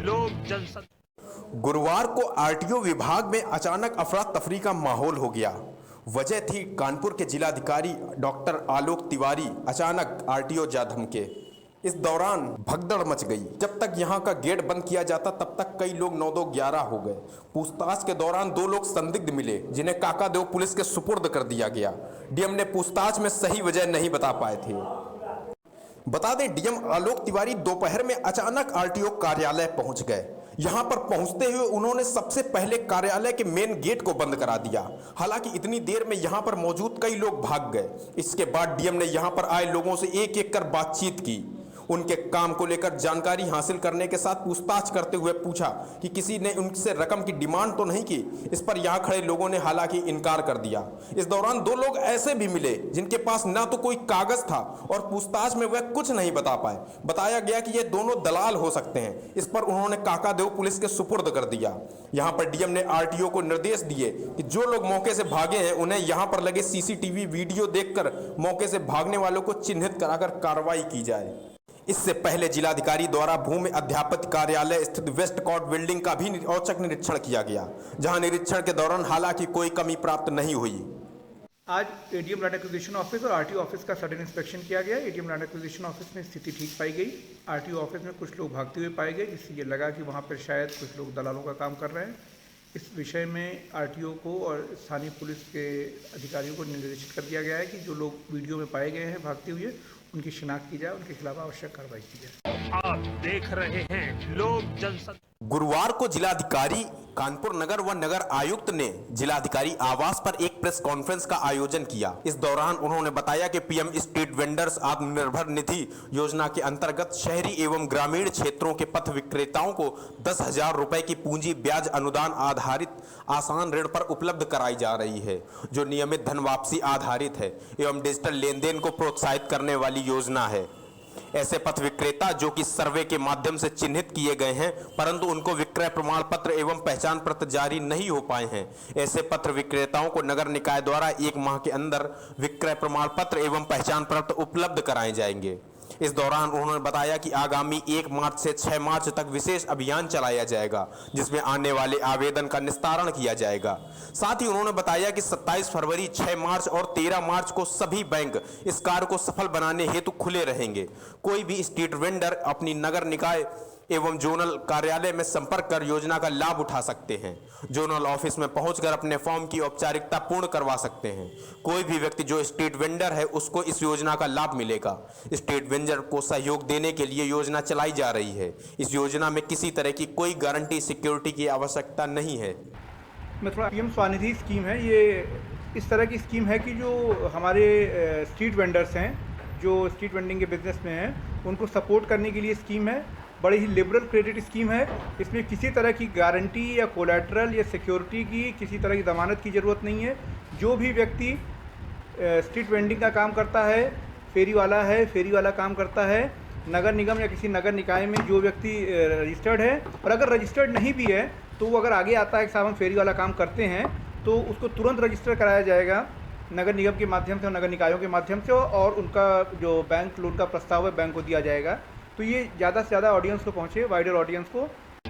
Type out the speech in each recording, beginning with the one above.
लोग जनसंख्या। गुरुवार को आरटीओ विभाग में अचानक अफरा तफरी का माहौल हो गया। वजह थी कानपुर के जिलाधिकारी डॉक्टर आलोक तिवारी अचानक आरटीओ जा धमके। इस दौरान भगदड़ मच गई। जब तक यहां का गेट बंद किया जाता तब तक कई लोग 9-2-11 हो गए। पूछताछ के दौरान 2 लोग संदिग्ध मिले जिन्हें काकादेव पुलिस के सुपुर्द कर दिया गया। डीएम ने पूछताछ में सही वजह नहीं बता पाए थे। बता दें, डीएम आलोक तिवारी दोपहर में अचानक आरटीओ कार्यालय पहुंच गए। यहां पर पहुंचते हुए उन्होंने सबसे पहले कार्यालय के मेन गेट को बंद करा दिया। हालांकि इतनी देर में यहां पर मौजूद कई लोग भाग गए। इसके बाद डीएम ने यहां पर आए लोगों से एक एक कर बातचीत की। उनके काम को लेकर जानकारी हासिल करने के साथ पूछताछ करते हुए पूछा कि किसी ने उनसे रकम की डिमांड तो नहीं की। इस पर यहां खड़े लोगों ने हालांकि इनकार कर दिया। इस दौरान 2 लोग ऐसे भी मिले जिनके पास ना तो कोई कागज था और पूछताछ में वह कुछ नहीं बता पाए। बताया गया कि ये दोनों दलाल हो सकते हैं। इस पर उन्होंने काकादेव पुलिस के सुपुर्द कर दिया। यहां पर डीएम ने आरटीओ को निर्देश दिए कि जो लोग मौके से भागे हैं उन्हें यहां पर लगे सीसीटीवी वीडियो देखकर मौके से भागने वालों को चिन्हित कराकर कार्रवाई की जाए। इससे पहले जिलाधिकारी द्वारा भूमि अध्यापक कार्यालय स्थित वेस्ट कोर्ट बिल्डिंग का भी औचक निरीक्षण किया गया, जहां निरीक्षण के दौरान हालांकि कोई कमी प्राप्त नहीं हुई। आज एडीएम लैंड एक्विजिशन ऑफिस और आरटीओ ऑफिस का सडन इंस्पेक्शन किया गया। एडीएम लैंड एक्विजिशन ऑफिस में स्थिति ठीक पाई गई। आरटीओ ऑफिस में कुछ लोग भागते हुए पाए गए, जिससे ये लगा कि वहाँ पर शायद कुछ लोग दलालों का काम कर रहे हैं। इस विषय में आरटीओ को और स्थानीय पुलिस के अधिकारियों को निर्देशित कर दिया गया है कि जो लोग वीडियो में पाए गए हैं भागते हुए, उनकी शिनाख्त की जाए, उनके खिलाफ आवश्यक कार्रवाई की जाए। आप देख रहे हैं लोग जनसंख्या। गुरुवार को जिलाधिकारी कानपुर नगर व नगर आयुक्त ने जिलाधिकारी आवास पर एक प्रेस कॉन्फ्रेंस का आयोजन किया। इस दौरान उन्होंने बताया कि PM street vendors Atmanirbhar Nidhi योजना के अंतर्गत शहरी एवं ग्रामीण क्षेत्रों के पथ विक्रेताओं को 10,000 रुपए की पूंजी ब्याज अनुदान आधारित आसान ऋण पर उपलब्ध कराई जा रही है, जो नियमित धन वापसी आधारित है एवं डिजिटल लेन देन को प्रोत्साहित करने वाली योजना है। ऐसे पथ विक्रेता जो कि सर्वे के माध्यम से चिन्हित किए गए हैं परंतु उनको विक्रय प्रमाण पत्र एवं पहचान पत्र जारी नहीं हो पाए हैं, ऐसे पत्र विक्रेताओं को नगर निकाय द्वारा 1 माह के अंदर विक्रय प्रमाण पत्र एवं पहचान पत्र उपलब्ध कराए जाएंगे। इस दौरान उन्होंने बताया कि आगामी 1 मार्च से 6 मार्च तक विशेष अभियान चलाया जाएगा, जिसमें आने वाले आवेदन का निस्तारण किया जाएगा। साथ ही उन्होंने बताया कि 27 फरवरी, 6 मार्च और 13 मार्च को सभी बैंक इस कार्य को सफल बनाने हेतु खुले रहेंगे। कोई भी स्ट्रीट वेंडर अपनी नगर निकाय एवं जोनल कार्यालय में संपर्क कर योजना का लाभ उठा सकते हैं। जोनल ऑफिस में पहुंचकर अपने फॉर्म की औपचारिकता पूर्ण करवा सकते हैं। कोई भी व्यक्ति जो स्ट्रीट वेंडर है उसको इस योजना का लाभ मिलेगा। स्ट्रीट वेंडर को सहयोग देने के लिए योजना चलाई जा रही है। इस योजना में किसी तरह की कोई गारंटी सिक्योरिटी की आवश्यकता नहीं है। मैं थोड़ा पीएम स्वनिधि स्कीम है, ये इस तरह की स्कीम है कि जो हमारे स्ट्रीट वेंडर्स हैं, जो स्ट्रीट वेंडिंग के बिजनेस में हैं, उनको सपोर्ट करने के लिए स्कीम है। बड़ी ही लिबरल क्रेडिट स्कीम है। इसमें किसी तरह की गारंटी या कोलैटरल या सिक्योरिटी की, किसी तरह की ज़मानत की ज़रूरत नहीं है। जो भी व्यक्ति स्ट्रीट वेंडिंग का काम करता है, फेरी वाला काम करता है, नगर निगम या किसी नगर निकाय में जो व्यक्ति रजिस्टर्ड है, और अगर रजिस्टर्ड नहीं भी है तो वो अगर आगे आता है कि साहब हम फेरी वाला काम करते हैं, तो उसको तुरंत रजिस्टर कराया जाएगा नगर निगम के माध्यम से और नगर निकायों के माध्यम से, और उनका जो बैंक लोन का प्रस्ताव है बैंक को दिया जाएगा। तो ये ज़्यादा से ज़्यादा ऑडियंस को पहुँचे, वाइडर ऑडियंस को।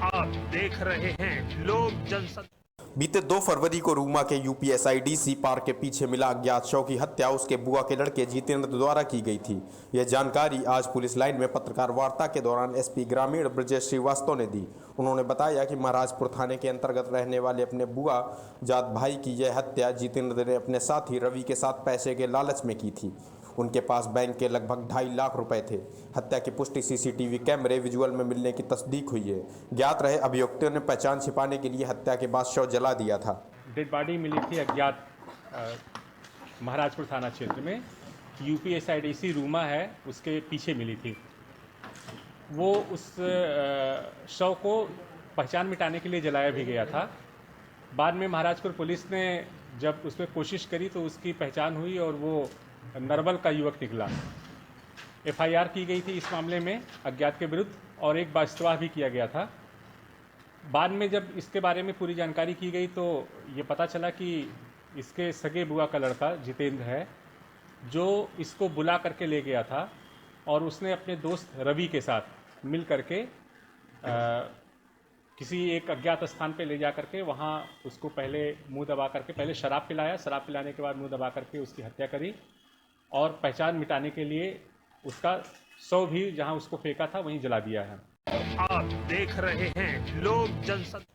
आप देख रहे हैं लोग जनसंख्या। बीते 2 फरवरी को रूमा के यूपीएसआईडीसी पार्क के पीछे मिला अज्ञात शव की हत्या उसके बुआ के लड़के जितेंद्र द्वारा की गई थी। यह जानकारी आज पुलिस लाइन में पत्रकार वार्ता के दौरान एसपी ग्रामीण ब्रजेश श्रीवास्तव ने दी। उन्होंने बताया कि महाराजपुर थाने के अंतर्गत रहने वाले अपने बुआ जात भाई की यह हत्या जितेंद्र ने अपने साथी रवि के साथ पैसे के लालच में की थी। उनके पास बैंक के लगभग 2.5 लाख रुपए थे। हत्या की पुष्टि सीसीटीवी कैमरे विजुअल में मिलने की तस्दीक हुई है। ज्ञात रहे अभियुक्तों ने पहचान छिपाने के लिए हत्या के बाद शव जला दिया था। डेड बॉडी मिली थी अज्ञात महाराजपुर थाना क्षेत्र में, यूपीएसआईडीसी रूमा है उसके पीछे मिली थी। वो उस शव को पहचान मिटाने के लिए जलाया भी गया था। बाद में महाराजपुर पुलिस ने जब उस पर कोशिश करी तो उसकी पहचान हुई और वो नरवल का युवक निकला। एफआईआर की गई थी इस मामले में अज्ञात के विरुद्ध और एक बास्तवा भी किया गया था। बाद में जब इसके बारे में पूरी जानकारी की गई तो ये पता चला कि इसके सगे बुआ का लड़का जितेंद्र है, जो इसको बुला करके ले गया था और उसने अपने दोस्त रवि के साथ मिल करके किसी एक अज्ञात स्थान पे ले जा करके वहाँ उसको पहले मुंह दबा करके पहले शराब पिलाया, शराब पिलाने के बाद मुंह दबा करके उसकी हत्या करी और पहचान मिटाने के लिए उसका शव भी जहाँ उसको फेंका था वहीं जला दिया है। आप देख रहे हैं लोक जनशक्ति।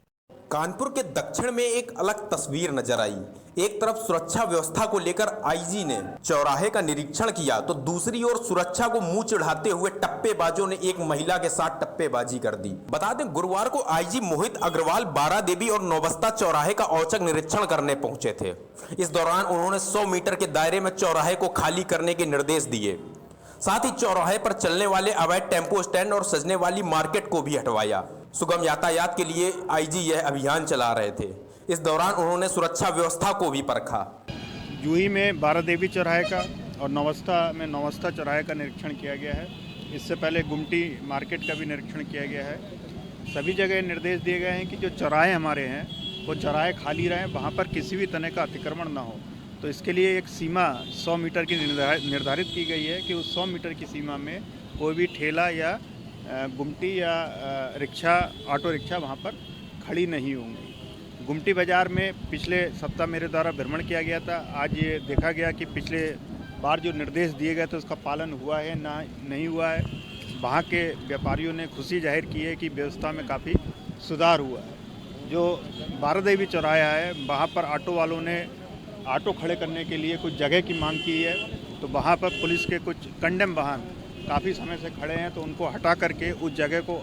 कानपुर के दक्षिण में एक अलग तस्वीर नजर आई। एक तरफ सुरक्षा व्यवस्था को लेकर आईजी ने चौराहे का निरीक्षण किया तो दूसरी ओर सुरक्षा को मुंह चिढ़ाते हुए टप्पेबाजों ने एक महिला के साथ टप्पेबाजी कर दी। बता दें, गुरुवार को आईजी मोहित अग्रवाल बारा देवी और नौबस्ता चौराहे का औचक निरीक्षण करने पहुंचे थे। इस दौरान उन्होंने 100 मीटर के दायरे में चौराहे को खाली करने के निर्देश दिए। साथ ही चौराहे पर चलने वाले अवैध टेम्पो स्टैंड और सजने वाली मार्केट को भी हटवाया। सुगम यातायात के लिए आईजी यह अभियान चला रहे थे। इस दौरान उन्होंने सुरक्षा व्यवस्था को भी परखा। जूही में बारा देवी चौराहे का और नौबस्ता में नौबस्ता चौराहे का निरीक्षण किया गया है। इससे पहले गुमटी मार्केट का भी निरीक्षण किया गया है। सभी जगह निर्देश दिए गए हैं कि जो चौराहे हमारे हैं वो चौराहे खाली रहें, वहाँ पर किसी भी तरह का अतिक्रमण ना हो। तो इसके लिए एक सीमा 100 मीटर की निर्धारित की गई है कि उस 100 मीटर की सीमा में कोई भी ठेला या गुमटी या रिक्शा, ऑटो रिक्शा वहाँ पर खड़ी नहीं होंगी। गुमटी बाज़ार में पिछले सप्ताह मेरे द्वारा भ्रमण किया गया था। आज ये देखा गया कि पिछले बार जो निर्देश दिए गए थे उसका पालन हुआ है ना नहीं हुआ है। वहाँ के व्यापारियों ने खुशी जाहिर की है कि व्यवस्था में काफ़ी सुधार हुआ है। जो बारा देवी चौराहा है वहाँ पर ऑटो वालों ने ऑटो खड़े करने के लिए कुछ जगह की मांग की है, तो वहाँ पर पुलिस के कुछ कंडेम वाहन काफ़ी समय से खड़े हैं, तो उनको हटा करके उस जगह को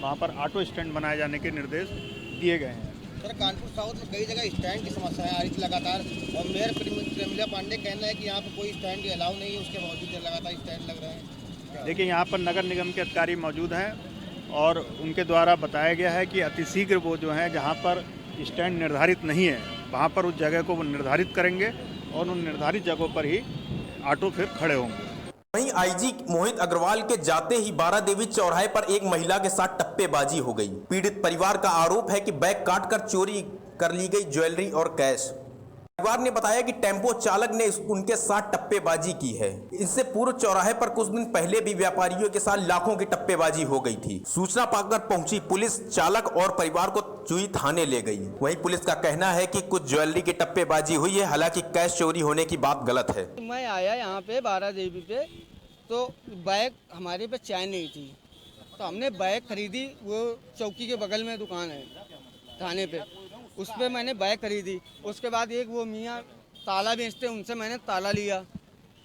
वहाँ पर ऑटो स्टैंड बनाए जाने के निर्देश दिए गए हैं। सर, कानपुर साउथ में कई जगह स्टैंड की समस्या है आ रही थी लगातार, और मेयर प्रेमिला पांडे कहना है कि यहाँ पर कोई स्टैंड अलाउ नहीं है, उसके बावजूद लगातार स्टैंड लग रहे हैं। देखिए, यहाँ पर नगर निगम के अधिकारी मौजूद हैं और उनके द्वारा बताया गया है कि अतिशीघ्र वो जो हैं जहाँ पर स्टैंड निर्धारित नहीं है वहाँ पर उस जगह को वो निर्धारित करेंगे और उन निर्धारित जगहों पर ही ऑटो फिर खड़े होंगे। वहीं आईजी मोहित अग्रवाल के जाते ही बारा देवी चौराहे पर एक महिला के साथ टप्पेबाजी हो गई। पीड़ित परिवार का आरोप है कि बैग काटकर चोरी कर ली गई ज्वेलरी और कैश। परिवार ने बताया कि टेम्पो चालक ने उनके साथ टप्पेबाजी की है। इससे पूर्व चौराहे पर कुछ दिन पहले भी व्यापारियों के साथ लाखों की टप्पेबाजी हो गई थी। सूचना पाकर पहुंची पुलिस चालक और परिवार को जूही थाने ले गई। वहीं पुलिस का कहना है कि कुछ ज्वेलरी की टप्पेबाजी हुई है, हालांकि कैश चोरी होने की बात गलत है। मैं आया यहाँ पे बारा देवी पे, तो बैग हमारे पे चैन नहीं थी, तो हमने बैग खरीदी। वो चौकी के बगल में दुकान है थाने पे, उस पर मैंने बैग खरीदी। उसके बाद एक वो मियाँ ताला बेचते, उनसे मैंने ताला लिया।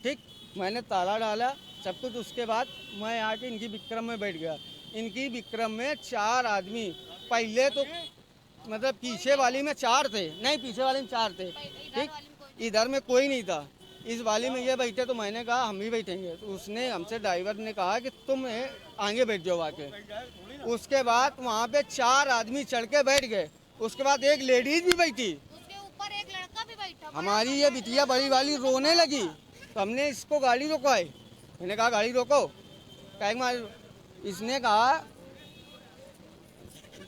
ठीक, मैंने ताला डाला सब कुछ। उसके बाद मैं आके इनकी विक्रम में बैठ गया। इनकी विक्रम में 4 आदमी, पहले तो मतलब पीछे वाली में 4 थे, नहीं पीछे वाली में 4 थे। ठीक, इधर में कोई नहीं था। इस वाली में ये बैठे, तो मैंने कहा हम भी बैठेंगे। तो उसने हमसे, ड्राइवर ने कहा कि तुम आगे बैठ जाओ आके। उसके बाद वहाँ पे 4 आदमी चढ़ के बैठ गए। उसके बाद एक लेडीज भी बैठी, उसके ऊपर एक लड़का भी बैठा। हमारी ये बिटिया बड़ी वाली रोने लगी, तो हमने इसको गाड़ी रोकवाई। मैंने कहा गाड़ी रोको, कहीं मार। इसने कहा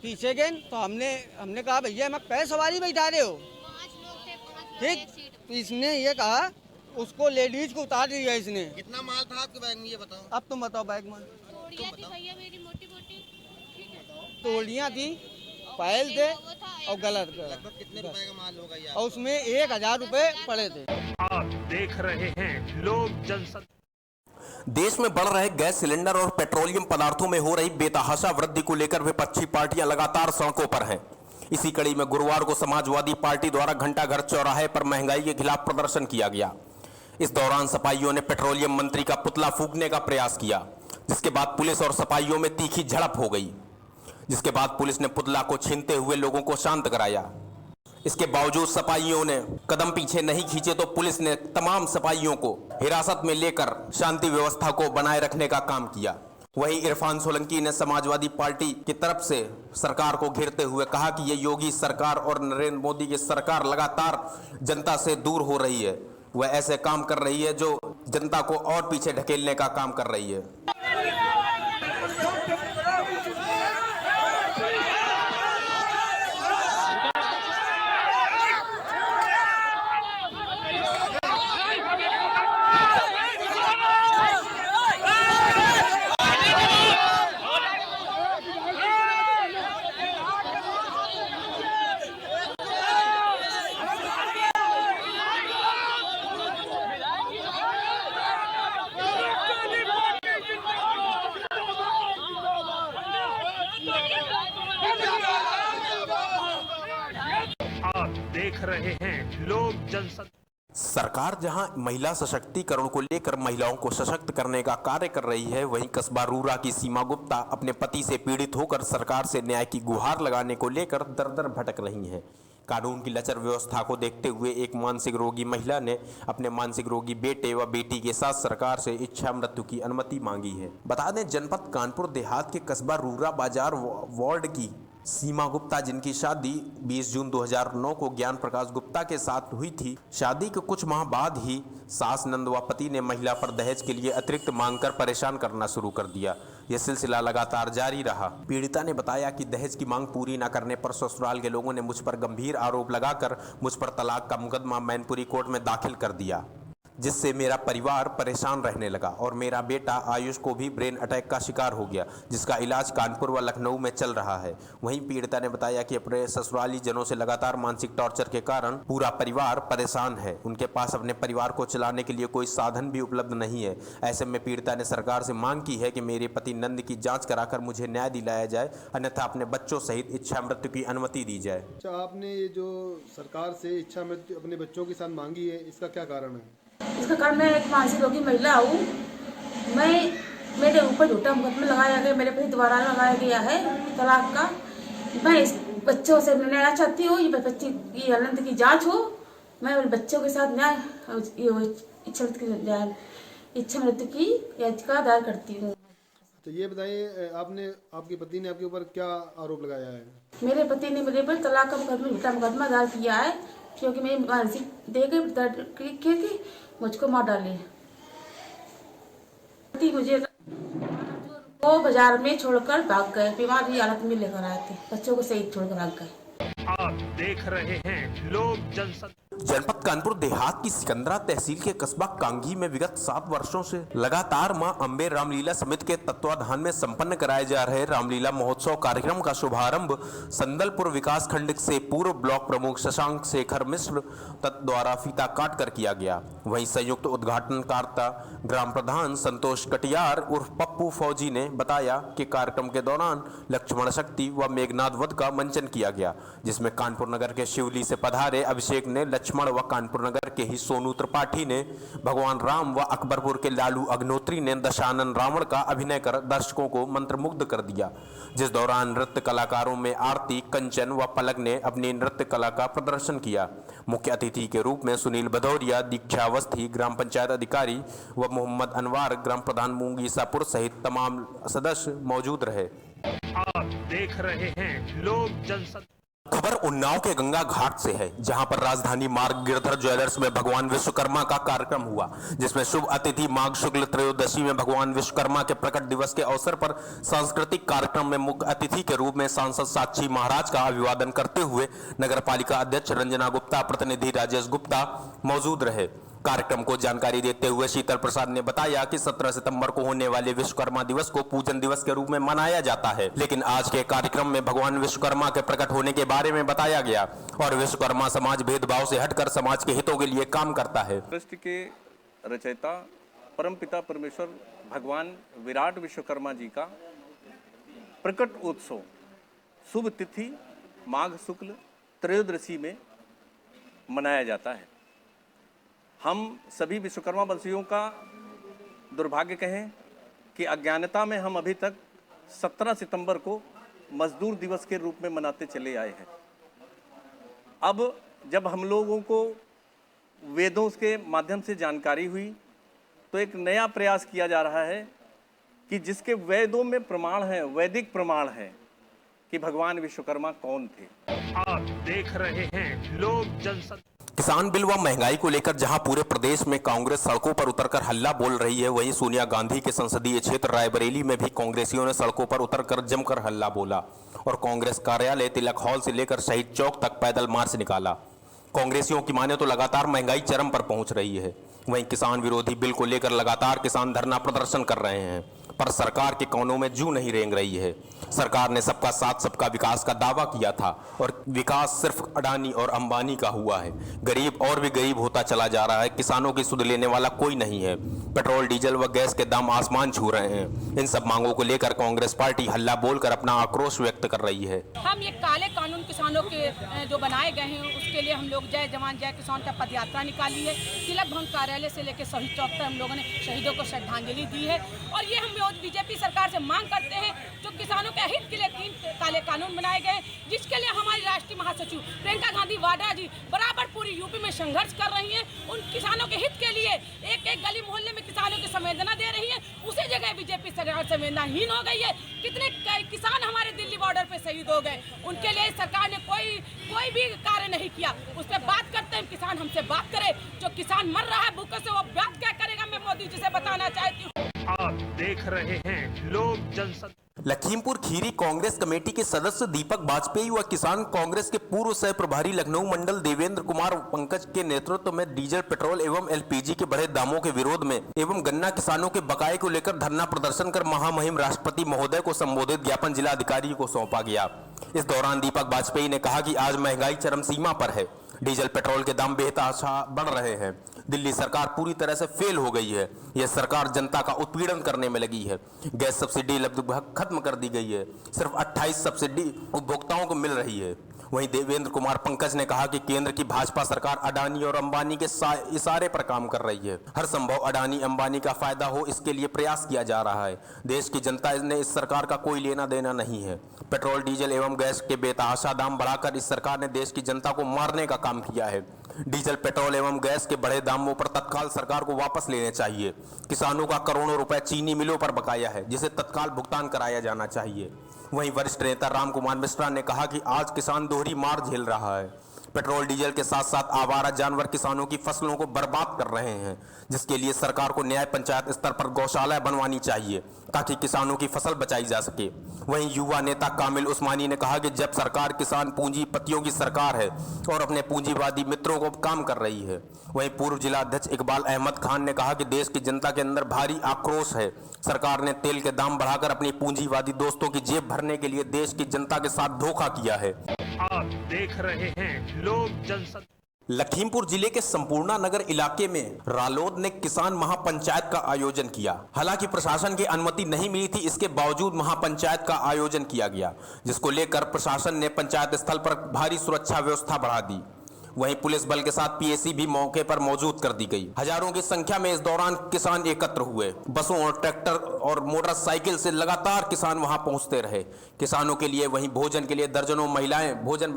पीछे गए, तो हमने कहा भैया मैं कै सवारी बैठा रहे हो। 5 लोग थे, 5 ठीक, सीट। तो इसने ये कहा, उसको लेडीज को उतार दिया इसने। कितना माल था आपके बैग में ये बताओ। अब तुम बताओ बैग में। तोड़ियां थी भैया मेरी मोटी मोटी, ठीक है। तोड़ियाँ थी, फाइल थे और गलत। लगभग कितने रुपए का माल होगा ये? और उसमें 1000 रुपए पड़े थे। आप देख रहे हैं लोक जनशक्ति। देश में बढ़ रहे गैस सिलेंडर और पेट्रोलियम पदार्थों में हो रही बेतहाशा वृद्धि को लेकर विपक्षी पार्टियां लगातार सड़कों पर हैं। इसी कड़ी में गुरुवार को समाजवादी पार्टी द्वारा घंटाघर चौराहे पर महंगाई के खिलाफ प्रदर्शन किया गया। इस दौरान सपाइयों ने पेट्रोलियम मंत्री का पुतला फूंकने का प्रयास किया, जिसके बाद पुलिस और सपाइयों में तीखी झड़प हो गई, जिसके बाद पुलिस ने पुतला को छीनते हुए लोगों को शांत कराया। इसके बावजूद सपाइयों ने कदम पीछे नहीं खींचे तो पुलिस ने तमाम सपाइयों को हिरासत में लेकर शांति व्यवस्था को बनाए रखने का काम किया। वहीं इरफान सोलंकी ने समाजवादी पार्टी की तरफ से सरकार को घेरते हुए कहा कि ये योगी सरकार और नरेंद्र मोदी की सरकार लगातार जनता से दूर हो रही है। वह ऐसे काम कर रही है जो जनता को और पीछे ढकेलने का काम कर रही है। देख रहे हैं लोक जनशक्ति। सरकार जहां महिला सशक्तिकरण को लेकर महिलाओं को सशक्त करने का कार्य कर रही है, वहीं कस्बा रूरा की सीमा गुप्ता अपने पति से पीड़ित होकर सरकार से न्याय की गुहार लगाने को लेकर दर-दर भटक रही हैं। कानून की लचर व्यवस्था को देखते हुए एक मानसिक रोगी महिला ने अपने मानसिक रोगी बेटे व बेटी के साथ सरकार से इच्छा मृत्यु की अनुमति मांगी है। बता दें, जनपद कानपुर देहात के कस्बा रूरा बाजार वार्ड की सीमा गुप्ता, जिनकी शादी 20 जून 2009 को ज्ञान प्रकाश गुप्ता के साथ हुई थी, शादी के कुछ माह बाद ही सास नंद व पति ने महिला पर दहेज के लिए अतिरिक्त मांग कर परेशान करना शुरू कर दिया। यह सिलसिला लगातार जारी रहा। पीड़िता ने बताया कि दहेज की मांग पूरी न करने पर ससुराल के लोगों ने मुझ पर गंभीर आरोप लगाकर मुझ पर तलाक का मुकदमा मैनपुरी कोर्ट में दाखिल कर दिया, जिससे मेरा परिवार परेशान रहने लगा और मेरा बेटा आयुष को भी ब्रेन अटैक का शिकार हो गया, जिसका इलाज कानपुर व लखनऊ में चल रहा है। वहीं पीड़िता ने बताया कि अपने ससुराली जनों से लगातार मानसिक टॉर्चर के कारण पूरा परिवार परेशान है। उनके पास अपने परिवार को चलाने के लिए कोई साधन भी उपलब्ध नहीं है। ऐसे में पीड़िता ने सरकार से मांग की है कि मेरे पति नंद की जाँच कराकर मुझे न्याय दिलाया जाए, अन्यथा अपने बच्चों सहित इच्छा मृत्यु की अनुमति दी जाए। अच्छा, आपने ये जो सरकार से इच्छा मृत्यु अपने बच्चों के साथ मांगी है, इसका क्या कारण है? इसका कारण, मैं एक मानसिक रोगी महिला हूँ। मेरे ऊपर झूठा मुकदमा लगाया गया, मेरे पति द्वारा लगाया गया है तलाक का। मैं इस बच्चों से लेना चाहती हूँ, ये बच्ची की अनंत की जांच हो, मैं अपने बच्चों के साथ न्याय इच्छा मृत्यु की याचिका दायर करती हूँ। तो ये बताइए, आपके पति ने आपके ऊपर क्या आरोप लगाया है? मेरे पति ने मेरे पर तलाक का झूठा मुकदमा दायर किया है, क्योंकि मैं मानसिक देकर दर्द के मुझको मार डाले। मुझे वो बाजार में छोड़कर भाग गए, बीमारी हालत में लेकर आए थे, बच्चों को सही छोड़कर भाग गए। आप देख रहे हैं लोक जनशक्ति। जनपद कानपुर देहात की सिकंदरा तहसील के कस्बा कांगी में विगत 7 वर्षों से लगातार मां अम्बे रामलीला समिति के तत्वाधान में संपन्न कराए जा रहे रामलीला महोत्सव कार्यक्रम का शुभारंभ संदलपुर विकास खंड से पूर्व ब्लॉक प्रमुख शशांक शेखर मिश्र द्वारा फीता काट कर किया गया। वहीं संयुक्त उद्घाटनकर्ता ग्राम प्रधान संतोष कटियार उर्फ पप्पू फौजी ने बताया कि कार्यक्रम के दौरान लक्ष्मण शक्ति व मेघनाथ वध का मंचन किया गया, जिसमें कानपुर नगर के शिवली से पधारे अभिषेक ने लक्ष्मण व कानपुर नगर के ही सोनू त्रिपाठी ने भगवान राम व अकबरपुर के लालू अग्नोत्री ने दशानन रावण का अभिनय कर दर्शकों को मंत्रमुग्ध कर दिया। जिस दौरान नृत्य कलाकारों में आरती, कंचन व पलक ने अपनी नृत्य कला का प्रदर्शन किया। मुख्य अतिथि के रूप में सुनील भदौरिया, दीक्षा अवस्थी ग्राम पंचायत अधिकारी व मोहम्मद अनवार ग्राम प्रधान मूंगीसापुर सहित तमाम सदस्य मौजूद रहे। आप देख रहे हैं लोक जनशक्ति। खबर उन्नाव के गंगा घाट से है, जहां पर राजधानी मार्ग गिरधर ज्वेलर्स में भगवान विश्वकर्मा का कार्यक्रम हुआ, जिसमें शुभ अतिथि माघ शुक्ल त्रयोदशी में भगवान विश्वकर्मा के प्रकट दिवस के अवसर पर सांस्कृतिक कार्यक्रम में मुख्य अतिथि के रूप में सांसद साक्षी महाराज का अभिवादन करते हुए नगर पालिका अध्यक्ष रंजना गुप्ता, प्रतिनिधि राजेश गुप्ता मौजूद रहे। कार्यक्रम को जानकारी देते हुए शीतल प्रसाद ने बताया कि 17 सितंबर को होने वाले विश्वकर्मा दिवस को पूजन दिवस के रूप में मनाया जाता है, लेकिन आज के कार्यक्रम में भगवान विश्वकर्मा के प्रकट होने के बारे में बताया गया और विश्वकर्मा समाज भेदभाव से हटकर समाज के हितों के लिए काम करता है। सृष्टि के रचयिता परमपिता परमेश्वर भगवान विराट विश्वकर्मा जी का प्रकट उत्सव शुभ तिथि माघ शुक्ल त्रयोदशी में मनाया जाता है। हम सभी विश्वकर्मा वंशियों का दुर्भाग्य कहें कि अज्ञानता में हम अभी तक 17 सितंबर को मजदूर दिवस के रूप में मनाते चले आए हैं। अब जब हम लोगों को वेदों के माध्यम से जानकारी हुई तो एक नया प्रयास किया जा रहा है कि जिसके वेदों में प्रमाण है, वैदिक प्रमाण है कि भगवान विश्वकर्मा कौन थे। आप देख रहे हैं लोक जनशक्ति। किसान बिल व महंगाई को लेकर जहां पूरे प्रदेश में कांग्रेस सड़कों पर उतरकर हल्ला बोल रही है, वहीं सोनिया गांधी के संसदीय क्षेत्र रायबरेली में भी कांग्रेसियों ने सड़कों पर उतरकर जमकर हल्ला बोला और कांग्रेस कार्यालय तिलक हॉल से लेकर शहीद चौक तक पैदल मार्च निकाला। कांग्रेसियों की माने तो लगातार महंगाई चरम पर पहुंच रही है, वहीं किसान विरोधी बिल को लेकर लगातार किसान धरना प्रदर्शन कर रहे हैं। पर सरकार के कानों में जू नहीं रेंग रही है। सरकार ने सबका साथ सबका विकास का दावा किया था और विकास सिर्फ अडानी और अंबानी का हुआ है। गरीब और भी गरीब होता चला जा रहा है। किसानों की सुध लेने वाला कोई नहीं है। पेट्रोल, डीजल व गैस के दाम आसमान छू रहे हैं। इन सब मांगों को लेकर कांग्रेस पार्टी हल्ला बोलकर अपना आक्रोश व्यक्त कर रही है। हम ये काले कानून किसानों के जो बनाए गए हैं उसके लिए हम लोग जय जवान जय किसान का पद यात्रा निकाली है। तिलक भवन कार्यालय से लेकर शहीद चौक तक हम लोगों ने शहीदों को श्रद्धांजलि दी है। और ये हम बीजेपी सरकार से मांग करते हैं जो किसानों के हित के लिए 3 काले कानून बनाए गए, जिसके लिए हमारी राष्ट्रीय महासचिव प्रियंका गांधी वाड्रा जी बराबर पूरी यूपी में संघर्ष कर रही हैं। उन किसानों के हित के लिए एक एक गली मोहल्ले में किसानों की संवेदना दे रही है। उसी जगह बीजेपी सरकार संवेदनाहीन हो गई है। कितने किसान हमारे दिल्ली बॉर्डर पे शहीद हो गए, उनके लिए सरकार ने कोई भी कार्य नहीं किया। उस पर बात करते हैं, किसान हमसे बात करे। जो किसान मर रहा है भूखे से, वो बात क्या करेगा? मैं मोदी जी से बताना चाहती हूँ। आप देख रहे हैं लोक जनशक्ति। लखीमपुर खीरी कांग्रेस कमेटी के सदस्य दीपक वाजपेयी व किसान कांग्रेस के पूर्व सह प्रभारी लखनऊ मंडल देवेंद्र कुमार पंकज के नेतृत्व में डीजल, पेट्रोल एवं एलपीजी के बढ़े दामों के विरोध में एवं गन्ना किसानों के बकाये को लेकर धरना प्रदर्शन कर महामहिम राष्ट्रपति महोदय को संबोधित ज्ञापन जिलाधिकारी को सौंपा गया। इस दौरान दीपक वाजपेयी ने कहा कि आज महंगाई चरम सीमा पर है। डीजल, पेट्रोल के दाम बेतहाशा बढ़ रहे हैं। दिल्ली सरकार पूरी तरह से फेल हो गई है। यह सरकार जनता का उत्पीड़न करने में लगी है। गैस सब्सिडी लगभग खत्म कर दी गई है। सिर्फ 28 सब्सिडी उपभोक्ताओं को मिल रही है। वहीं देवेंद्र कुमार पंकज ने कहा कि केंद्र की भाजपा सरकार अडानी और अंबानी के इशारे पर काम कर रही है। हर संभव अडानी अंबानी का फायदा हो, इसके लिए प्रयास किया जा रहा है। देश की जनता ने इस सरकार का कोई लेना देना नहीं है। पेट्रोल, डीजल एवं गैस के बेतहाशा दाम बढ़ाकर इस सरकार ने देश की जनता को मारने का काम किया है। डीजल, पेट्रोल एवं गैस के बढ़े दामों पर तत्काल सरकार को वापस लेने चाहिए। किसानों का करोड़ों रुपए चीनी मिलों पर बकाया है, जिसे तत्काल भुगतान कराया जाना चाहिए। वहीं वरिष्ठ नेता राम कुमार मिश्रा ने कहा कि आज किसान दोहरी मार झेल रहा है। पेट्रोल, डीजल के साथ साथ आवारा जानवर किसानों की फसलों को बर्बाद कर रहे हैं, जिसके लिए सरकार को न्याय पंचायत स्तर पर गौशाला बनवानी चाहिए ताकि किसानों की फसल बचाई जा सके। वहीं युवा नेता कामिल उस्मानी ने कहा कि जब सरकार किसान पूंजीपतियों की सरकार है और अपने पूंजीवादी मित्रों को काम कर रही है। वहीं पूर्व जिला अध्यक्ष इकबाल अहमद खान ने कहा कि देश की जनता के अंदर भारी आक्रोश है। सरकार ने तेल के दाम बढ़ाकर अपनी पूंजीवादी दोस्तों की जेब भरने के लिए देश की जनता के साथ धोखा किया है। आप देख रहे हैं लोक जनशक्ति। लखीमपुर जिले के संपूर्णा नगर इलाके में रालोद ने किसान महापंचायत का आयोजन किया। हालांकि प्रशासन की अनुमति नहीं मिली थी, इसके बावजूद महापंचायत का आयोजन किया गया, जिसको लेकर प्रशासन ने पंचायत स्थल पर भारी सुरक्षा व्यवस्था बढ़ा दी। वहीं पुलिस बल के साथ पीएसी भी मौके पर मौजूद कर दी गई। हजारों की संख्या में इस दौरान किसान एकत्र हुए। बसों और ट्रैक्टर और मोटरसाइकिल से लगातार किसान वहां पहुंचते रहे। किसानों के लिए वहीं भोजन के लिए दर्जनों महिलाएं भोजन